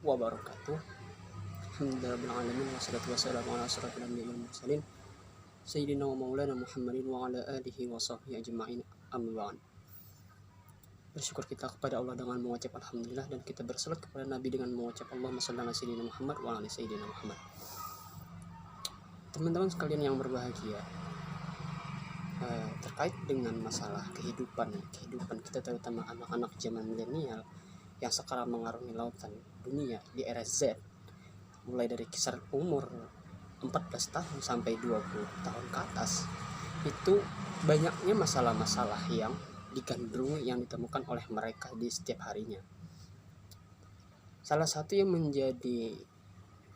wabarakatuh. Alhamdulillahirrahmanirrahim. Wassalatu wassalamu ala asyrafil anbiya'i wal mursalin Sayyidina wa maulana Muhammadin wa ala alihi wa sahbihi ajma'in, amma ba'd. Bersyukur kita kepada Allah dengan mengucap alhamdulillah, dan kita bersalat kepada Nabi dengan mengucap Allahumma shalli ala sayyidina Muhammad wa ala sayyidina Muhammad. Teman-teman sekalian yang berbahagia, terkait dengan masalah kehidupan kita, terutama anak-anak zaman milenial yang sekarang mengarungi lautan dunia di era Z, mulai dari kisaran umur 14 tahun sampai 20 tahun ke atas, itu banyaknya masalah-masalah yang digandrungi, yang ditemukan oleh mereka di setiap harinya. Salah satu yang menjadi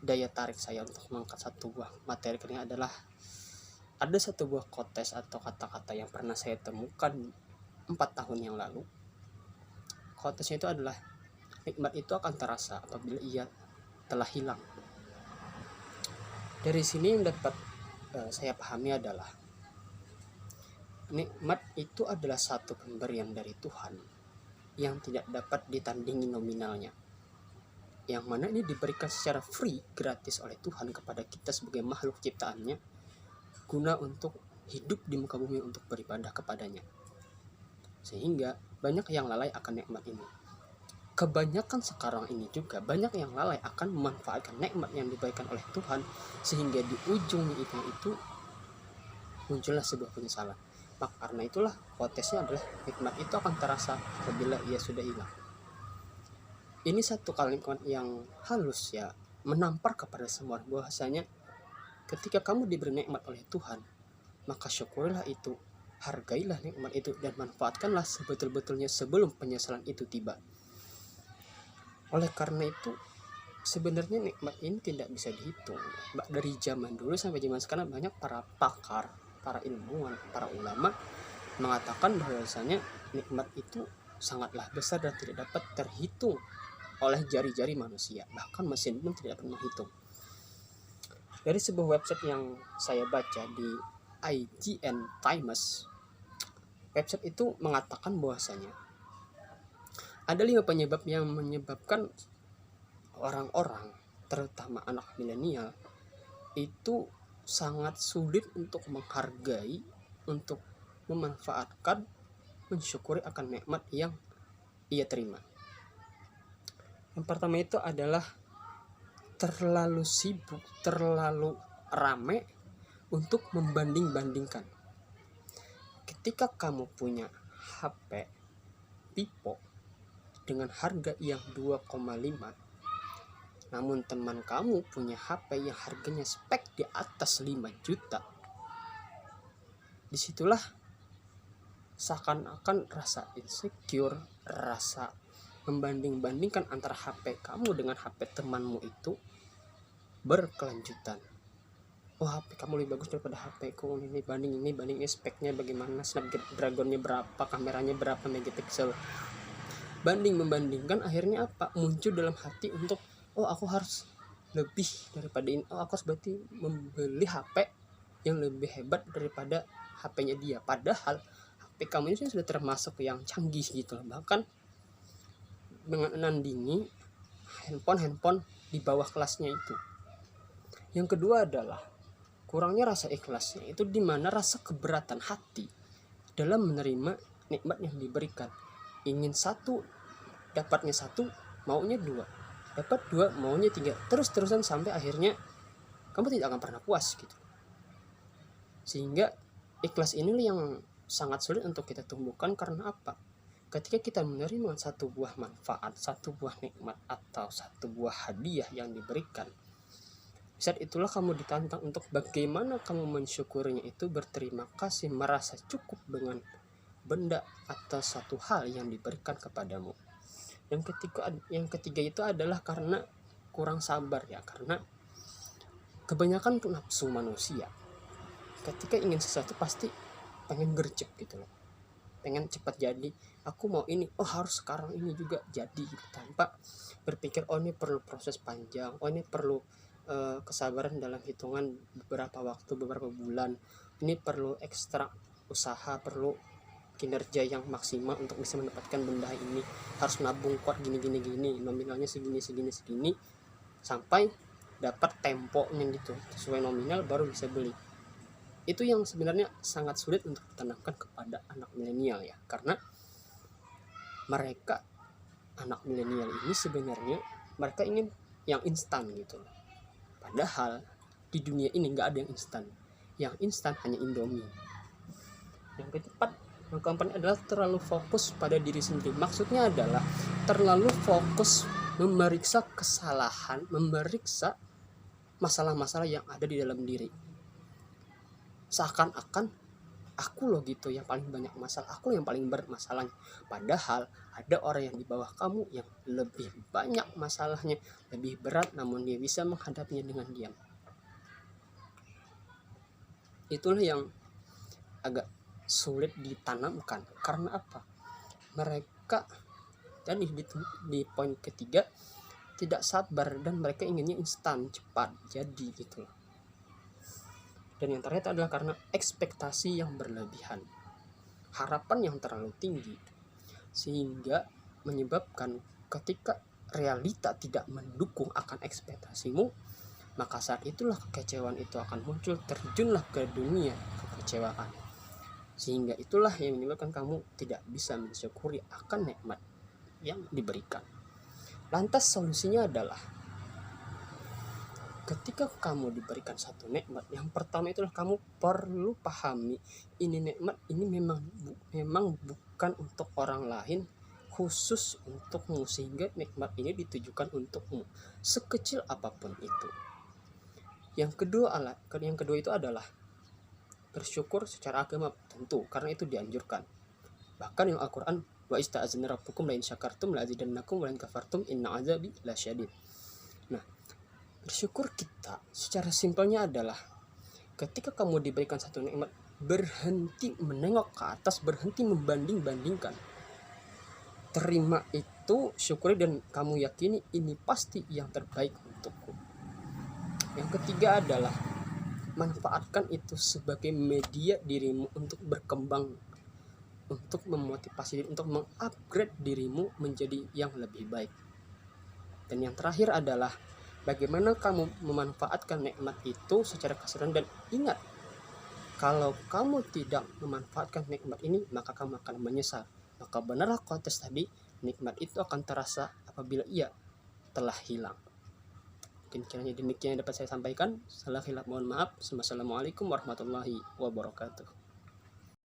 daya tarik saya untuk mengangkat satu buah materi ini adalah ada satu buah quotes atau kata-kata yang pernah saya temukan 4 tahun yang lalu. Quotesnya itu adalah, nikmat itu akan terasa apabila ia telah hilang. Dari sini yang dapat saya pahami adalah, nikmat itu adalah satu pemberian dari Tuhan yang tidak dapat ditandingi nominalnya, yang mana ini diberikan secara free, gratis oleh Tuhan kepada kita sebagai makhluk ciptaannya, guna untuk hidup di muka bumi untuk beribadah kepadanya. Sehingga banyak yang lalai akan nikmat ini. Kebanyakan sekarang ini juga banyak yang lalai akan memanfaatkan nikmat yang diberikan oleh Tuhan, sehingga di ujung itu muncullah sebuah penyesalan. Maka karena itulah quotesnya adalah, nikmat itu akan terasa apabila ia sudah hilang. Ini satu kalimat yang halus ya, menampar kepada semua bahwasanya ketika kamu diberi nikmat oleh Tuhan, maka syukurilah itu, hargailah nikmat itu, dan manfaatkanlah sebetul-betulnya sebelum penyesalan itu tiba. Oleh karena itu, sebenarnya nikmat ini tidak bisa dihitung. Dari zaman dulu sampai zaman sekarang, banyak para pakar, para ilmuwan, para ulama mengatakan bahwasanya nikmat itu sangatlah besar dan tidak dapat terhitung oleh jari-jari manusia. Bahkan mesin pun tidak dapat menghitung. Dari sebuah website yang saya baca di IGN Times, website itu mengatakan bahwasanya ada 5 penyebab yang menyebabkan orang-orang, terutama anak milenial, itu sangat sulit untuk menghargai, untuk memanfaatkan, mensyukuri akan nikmat yang ia terima. Yang pertama itu adalah terlalu sibuk, terlalu rame untuk membanding-bandingkan. Ketika kamu punya HP Vivo dengan harga yang 2,5, namun teman kamu punya HP yang harganya spek di atas 5 juta, disitulah seakan-akan rasa insecure, rasa membanding-bandingkan antara HP kamu dengan HP temanmu itu berkelanjutan. Oh, HP kamu lebih bagus daripada HP ku, ini banding ini, speknya bagaimana, Snapdragon-nya berapa, kameranya berapa megapiksel. Banding membandingkan, akhirnya apa? Muncul dalam hati untuk, oh aku harus lebih daripada ini, oh aku harus berarti membeli HP yang lebih hebat daripada HP-nya dia. Padahal HP kamu ini sudah termasuk yang canggih gitu loh. Bahkan menandingi handphone di bawah kelasnya itu. Yang kedua adalah kurangnya rasa ikhlasnya, itu dimana rasa keberatan hati dalam menerima nikmat yang diberikan. Ingin satu, dapatnya satu, maunya dua, dapat dua, maunya tiga, terus-terusan sampai akhirnya kamu tidak akan pernah puas gitu. Sehingga ikhlas ini yang sangat sulit untuk kita tumbuhkan. Karena apa? Ketika kita menerima satu buah manfaat, satu buah nikmat, atau satu buah hadiah yang diberikan, saat itulah kamu ditantang untuk bagaimana kamu mensyukurinya itu, berterima kasih, merasa cukup dengan benda atau satu hal yang diberikan kepadamu. Yang ketiga itu adalah karena kurang sabar ya, karena kebanyakan nafsu manusia ketika ingin sesuatu pasti pengen gercep gitu loh, pengen cepat jadi, aku mau ini, oh harus sekarang ini juga jadi gitu, tanpa berpikir oh ini perlu proses panjang, oh ini perlu kesabaran dalam hitungan beberapa waktu, beberapa bulan, ini perlu ekstra usaha, perlu kinerja yang maksimal untuk bisa mendapatkan benda ini, harus nabung kuat gini, nominalnya segini, sampai dapat temponya gitu sesuai nominal baru bisa beli. Itu yang sebenarnya sangat sulit untuk ditanamkan kepada anak milenial ya, karena mereka anak milenial ini sebenarnya mereka ingin yang instan gitu. Padahal di dunia ini nggak ada yang instan. Yang instan hanya Indomie. Yang keempat adalah terlalu fokus pada diri sendiri. Maksudnya adalah terlalu fokus memeriksa kesalahan, memeriksa masalah-masalah yang ada di dalam diri. Seakan-akan aku loh gitu yang paling banyak masalah, aku yang paling berat masalahnya. Padahal ada orang yang di bawah kamu yang lebih banyak masalahnya, lebih berat, namun dia bisa menghadapinya dengan diam. Itulah yang agak sulit ditanamkan. Karena apa? Mereka tadi di poin ketiga tidak sabar dan mereka inginnya instan, cepat jadi gitu. Dan yang terakhir adalah karena ekspektasi yang berlebihan, harapan yang terlalu tinggi, sehingga menyebabkan ketika realita tidak mendukung akan ekspektasimu, maka saat itulah kekecewaan itu akan muncul, terjunlah ke dunia kekecewaan. Sehingga itulah yang menyebabkan kamu tidak bisa mensyukuri akan nikmat yang diberikan. Lantas solusinya adalah ketika kamu diberikan satu nikmat, yang pertama itulah kamu perlu pahami ini nikmat ini memang bukan untuk orang lain, khusus untukmu, sehingga nikmat ini ditujukan untukmu sekecil apapun itu. Yang kedua itu adalah bersyukur secara agama tentu, karena itu dianjurkan. Bahkan yang Al-Qur'an, wa ista'azna rabbukum la in syakartum la azidannakum wa la in kafartum inna azabi lasyadid. Nah, bersyukur kita secara simpelnya adalah ketika kamu diberikan satu nikmat, berhenti menengok ke atas, berhenti membanding-bandingkan. Terima itu, syukuri, dan kamu yakini ini pasti yang terbaik untukku. Yang ketiga adalah manfaatkan itu sebagai media dirimu untuk berkembang, untuk memotivasi diri, untuk mengupgrade dirimu menjadi yang lebih baik. Dan yang terakhir adalah bagaimana kamu memanfaatkan nikmat itu secara keseluruhan. Dan ingat, kalau kamu tidak memanfaatkan nikmat ini, maka kamu akan menyesal. Maka benarlah konteks tadi, nikmat itu akan terasa apabila ia telah hilang. Mungkin kiranya demikian yang dapat saya sampaikan. Salah khilaf mohon maaf. Wassalamualaikum warahmatullahi wabarakatuh.